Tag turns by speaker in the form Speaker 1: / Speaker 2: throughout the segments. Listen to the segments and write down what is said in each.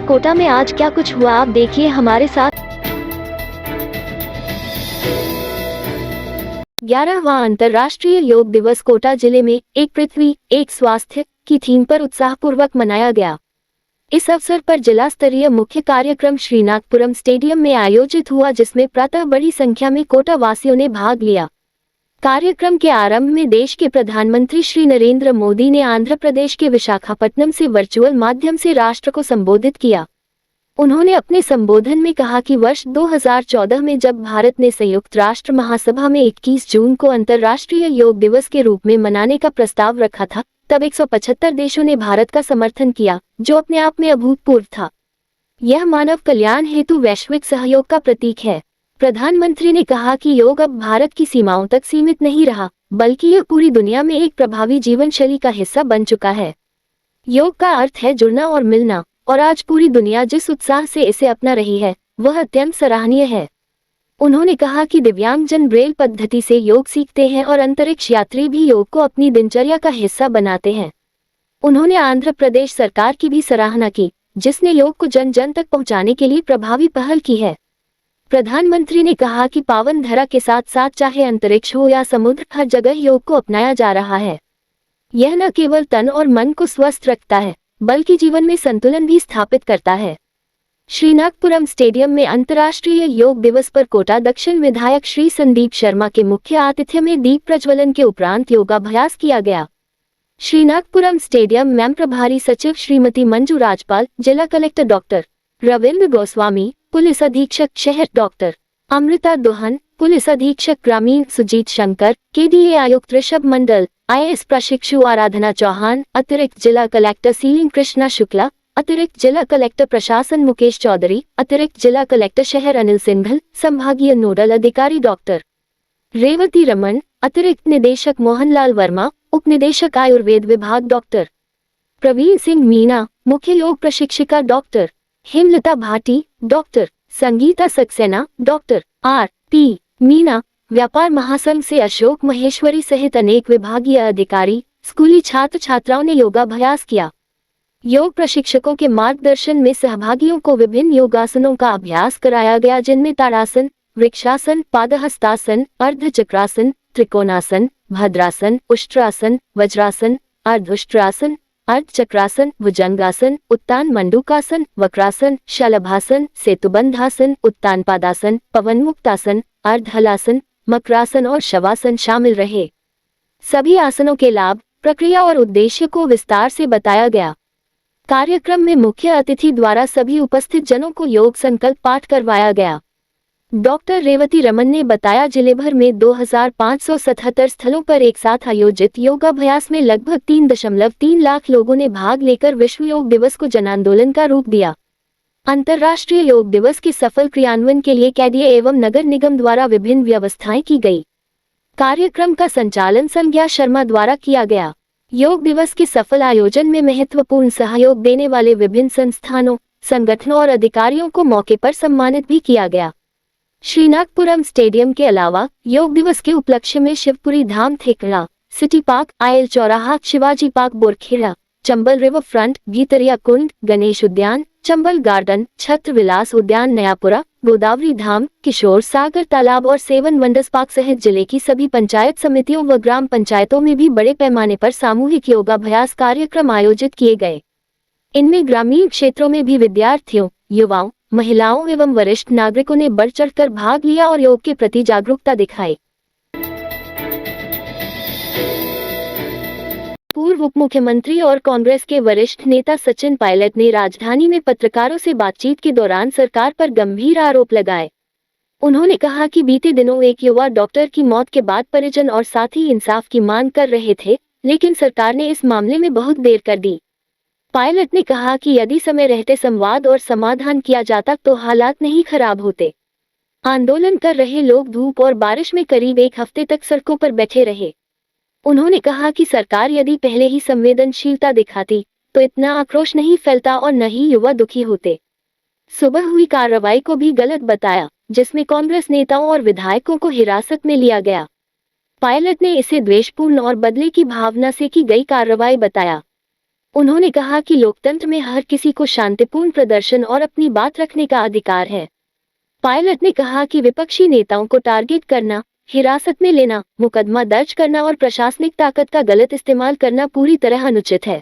Speaker 1: कोटा में आज क्या कुछ हुआ, आप देखिए हमारे साथ। 11वां अंतर्राष्ट्रीय योग दिवस कोटा जिले में एक पृथ्वी एक स्वास्थ्य की थीम पर उत्साहपूर्वक मनाया गया। इस अवसर पर जिला स्तरीय मुख्य कार्यक्रम श्रीनाथपुरम स्टेडियम में आयोजित हुआ, जिसमें प्रातः बड़ी संख्या में कोटा वासियों ने भाग लिया। कार्यक्रम के आरंभ में देश के प्रधानमंत्री श्री नरेंद्र मोदी ने आंध्र प्रदेश के विशाखापट्टनम से वर्चुअल माध्यम से राष्ट्र को संबोधित किया। उन्होंने अपने संबोधन में कहा कि वर्ष 2014 में जब भारत ने संयुक्त राष्ट्र महासभा में 21 जून को अंतर्राष्ट्रीय योग दिवस के रूप में मनाने का प्रस्ताव रखा था, तब 175 देशों ने भारत का समर्थन किया, जो अपने आप में अभूतपूर्व था। यह मानव कल्याण हेतु वैश्विक सहयोग का प्रतीक है। प्रधानमंत्री ने कहा कि योग अब भारत की सीमाओं तक सीमित नहीं रहा, बल्कि यह पूरी दुनिया में एक प्रभावी जीवन शैली का हिस्सा बन चुका है। योग का अर्थ है जुड़ना और मिलना, और आज पूरी दुनिया जिस उत्साह से इसे अपना रही है, वह अत्यंत सराहनीय है। उन्होंने कहा कि दिव्यांगजन ब्रेल पद्धति से योग सीखते हैं और अंतरिक्ष यात्री भी योग को अपनी दिनचर्या का हिस्सा बनाते हैं। उन्होंने आंध्र प्रदेश सरकार की भी सराहना की, जिसने योग को जन जन तक पहुंचाने के लिए प्रभावी पहल की है। प्रधानमंत्री ने कहा कि पावन धरा के साथ साथ चाहे अंतरिक्ष हो या समुद्र, हर जगह योग को अपनाया जा रहा है। यह न केवल तन और मन को स्वस्थ रखता है, बल्कि जीवन में संतुलन भी स्थापित करता है। श्रीनाथपुरम स्टेडियम में अंतर्राष्ट्रीय योग दिवस पर कोटा दक्षिण विधायक श्री संदीप शर्मा के मुख्य आतिथ्य में दीप प्रज्वलन के उपरांत योगाभ्यास किया गया। श्रीनाथपुरम स्टेडियम में प्रभारी सचिव श्रीमती मंजू राजपाल, जिला collector doctor Ravindra Goswami, police अधीक्षक शहर डॉक्टर अमृता दोहन, पुलिस अधीक्षक ग्रामीण सुजीत शंकर, केडीए आयुक्त ऋषभ मंडल, आईएएस प्रशिक्षु आराधना चौहान, अतिरिक्त जिला कलेक्टर सीलिंग कृष्णा शुक्ला, अतिरिक्त जिला कलेक्टर प्रशासन मुकेश चौधरी, अतिरिक्त जिला कलेक्टर शहर अनिल सिंघल, संभागीय नोडल अधिकारी डॉक्टर रेवती रमन, अतिरिक्त निदेशक मोहनलाल वर्मा, उप निदेशक आयुर्वेद विभाग डॉक्टर प्रवीण सिंह मीणा, मुख्य योग प्रशिक्षिका doctor Hemlata Bhati, doctor Sangeeta Saxena, doctor R P. Meena, व्यापार महासंघ से अशोक महेश्वरी सहित अनेक विभागीय अधिकारी, स्कूली छात्र छात्राओं ने योगाभ्यास किया। योग प्रशिक्षकों के मार्गदर्शन में सहभागियों को विभिन्न योगासनों का अभ्यास कराया गया, जिनमें ताड़ासन, वृक्षासन, पादहस्तासन, अर्धचक्रासन, त्रिकोणासन, भद्रासन, उष्ट्रासन, वज्रासन, अर्धउष्ट्रासन, अर्धचक्रासन, भुजंगासन, उत्तान मंडूकासन, वक्रासन, शलभासन, सेतुबंधासन, उत्तान पादासन, पवनमुक्तासन, अर्धहलासन, मकरासन और शवासन शामिल रहे। सभी आसनों के लाभ, प्रक्रिया और उद्देश्य को विस्तार से बताया गया। कार्यक्रम में मुख्य अतिथि द्वारा सभी उपस्थित जनों को योग संकल्प पाठ करवाया गया। डॉक्टर रेवती रमन ने बताया, जिले भर में 2577 स्थलों पर एक साथ आयोजित योगाभ्यास में लगभग 3.3 लाख लोगों ने भाग लेकर विश्व योग दिवस को जनांदोलन का रूप दिया। अंतर्राष्ट्रीय योग दिवस के सफल क्रियान्वयन के लिए कैडीए एवं नगर निगम द्वारा विभिन्न व्यवस्थाएं की गई। कार्यक्रम का संचालन संज्ञा शर्मा द्वारा किया गया। योग दिवस के सफल आयोजन में महत्वपूर्ण सहयोग देने वाले विभिन्न संस्थानों, संगठनों और अधिकारियों को मौके पर सम्मानित भी किया गया। श्रीनाथपुरम स्टेडियम के अलावा योग दिवस के उपलक्ष्य में शिवपुरी धाम थेकड़ा, सिटी पार्क, आयल चौराहा, Shivaji park Borkheda, Chambal river front, गीतरिया कुंड, गणेश उद्यान, चंबल गार्डन, छत्र विलास उद्यान नयापुरा, गोदावरी धाम, किशोर सागर तालाब और सेवन वंडर्स पार्क सहित जिले की सभी पंचायत समितियों व ग्राम पंचायतों में भी बड़े पैमाने पर सामूहिक योगाभ्यास कार्यक्रम आयोजित किए गए। इनमें ग्रामीण क्षेत्रों में भी विद्यार्थियों, युवाओं, महिलाओं एवं वरिष्ठ नागरिकों ने बढ़ चढ़कर भाग लिया और योग के प्रति जागरूकता दिखाई। पूर्व उप मुख्यमंत्री और कांग्रेस के वरिष्ठ नेता सचिन पायलट ने राजधानी में पत्रकारों से बातचीत के दौरान सरकार पर गंभीर आरोप लगाए। उन्होंने कहा कि बीते दिनों एक युवा डॉक्टर की मौत के बाद परिजन और साथी इंसाफ की मांग कर रहे थे, लेकिन सरकार ने इस मामले में बहुत देर कर दी। पायलट ने कहा कि यदि समय रहते संवाद और समाधान किया जाता तो हालात नहीं खराब होते। आंदोलन कर रहे लोग धूप और बारिश में करीब एक हफ्ते तक सड़कों पर बैठे रहे। उन्होंने कहा कि सरकार यदि पहले ही संवेदनशीलता दिखाती तो इतना आक्रोश नहीं फैलता और न ही युवा दुखी होते। सुबह हुई कार्रवाई को भी गलत बताया, जिसमें कांग्रेस नेताओं और विधायकों को हिरासत में लिया गया। पायलट ने इसे द्वेषपूर्ण और बदले की भावना से की गई कार्रवाई बताया। उन्होंने कहा कि लोकतंत्र में हर किसी को शांतिपूर्ण प्रदर्शन और अपनी बात रखने का अधिकार है। पायलट ने कहा कि विपक्षी नेताओं को टारगेट करना, हिरासत में लेना, मुकदमा दर्ज करना और प्रशासनिक ताकत का गलत इस्तेमाल करना पूरी तरह अनुचित है।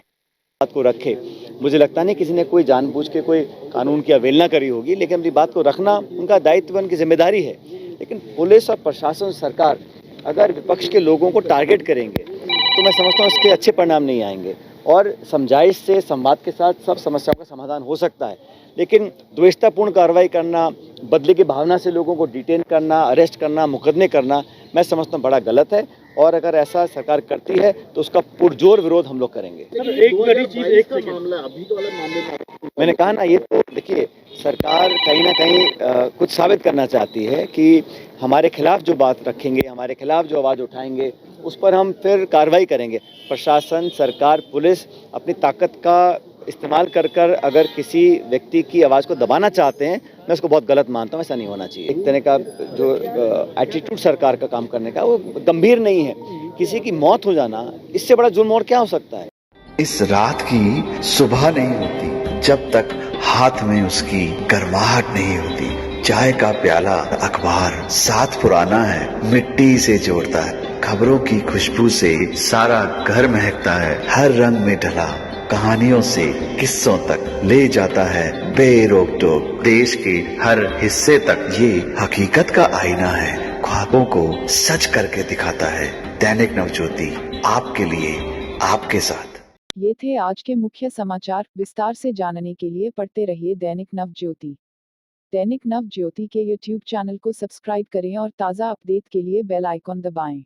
Speaker 2: बात को रखे, मुझे लगता नहीं किसी ने कोई जानबूझ के कोई कानून की अवहेलना करी होगी, लेकिन अपनी बात को रखना उनका दायित्व, उनकी जिम्मेदारी है। लेकिन पुलिस और प्रशासन, सरकार अगर विपक्ष के लोगों को टारगेट करेंगे तो मैं समझता हूँ इसके अच्छे परिणाम नहीं आएंगे। और समझाइश से, संवाद के साथ सब समस्याओं का समाधान हो सकता है, लेकिन द्वेषतापूर्ण कार्रवाई करना, बदले की भावना से लोगों को डिटेन करना, अरेस्ट करना, मुकदमे करना, मैं समझता हूँ बड़ा गलत है। और अगर ऐसा सरकार करती है तो उसका पुरजोर विरोध हम लोग करेंगे।
Speaker 3: एक बड़ी चीज, एक मामला अभी तो अलग मामले में
Speaker 2: मैंने कहा ना, ये तो देखिए, सरकार कहीं ना कहीं कुछ साबित करना चाहती है कि हमारे खिलाफ जो बात रखेंगे, हमारे खिलाफ जो आवाज़ उठाएंगे, उस पर हम फिर कार्रवाई करेंगे। प्रशासन, सरकार, पुलिस अपनी ताकत का इस्तेमाल कर अगर किसी व्यक्ति की आवाज़ को दबाना चाहते हैं, मैं उसको बहुत गलत मानता हूँ। ऐसा नहीं होना चाहिए। एक तरह का जो एटीट्यूड सरकार का काम करने का, वो गंभीर नहीं है। किसी की मौत हो जाना, इससे बड़ा जुर्म और क्या हो सकता है।
Speaker 4: इस रात की सुबह नहीं होती जब तक हाथ में उसकी गर्माहट नहीं होती। चाय का प्याला, अखबार साथ पुराना है, मिट्टी से जोड़ता है। खबरों की खुशबू से सारा घर महकता है। हर रंग में ढला कहानियों से किस्सों तक ले जाता है बेरोक टोक। देश के हर हिस्से तक ये हकीकत का आईना है। ख्वाबों को सच करके दिखाता है। दैनिक नवज्योति, आपके लिए, आपके साथ।
Speaker 5: ये थे आज के मुख्य समाचार। विस्तार से जानने के लिए पढ़ते रहिए दैनिक नवज्योति। दैनिक नवज्योति के YouTube चैनल को सब्सक्राइब करें और ताज़ा अपडेट के लिए बेल आइकॉन दबाएं।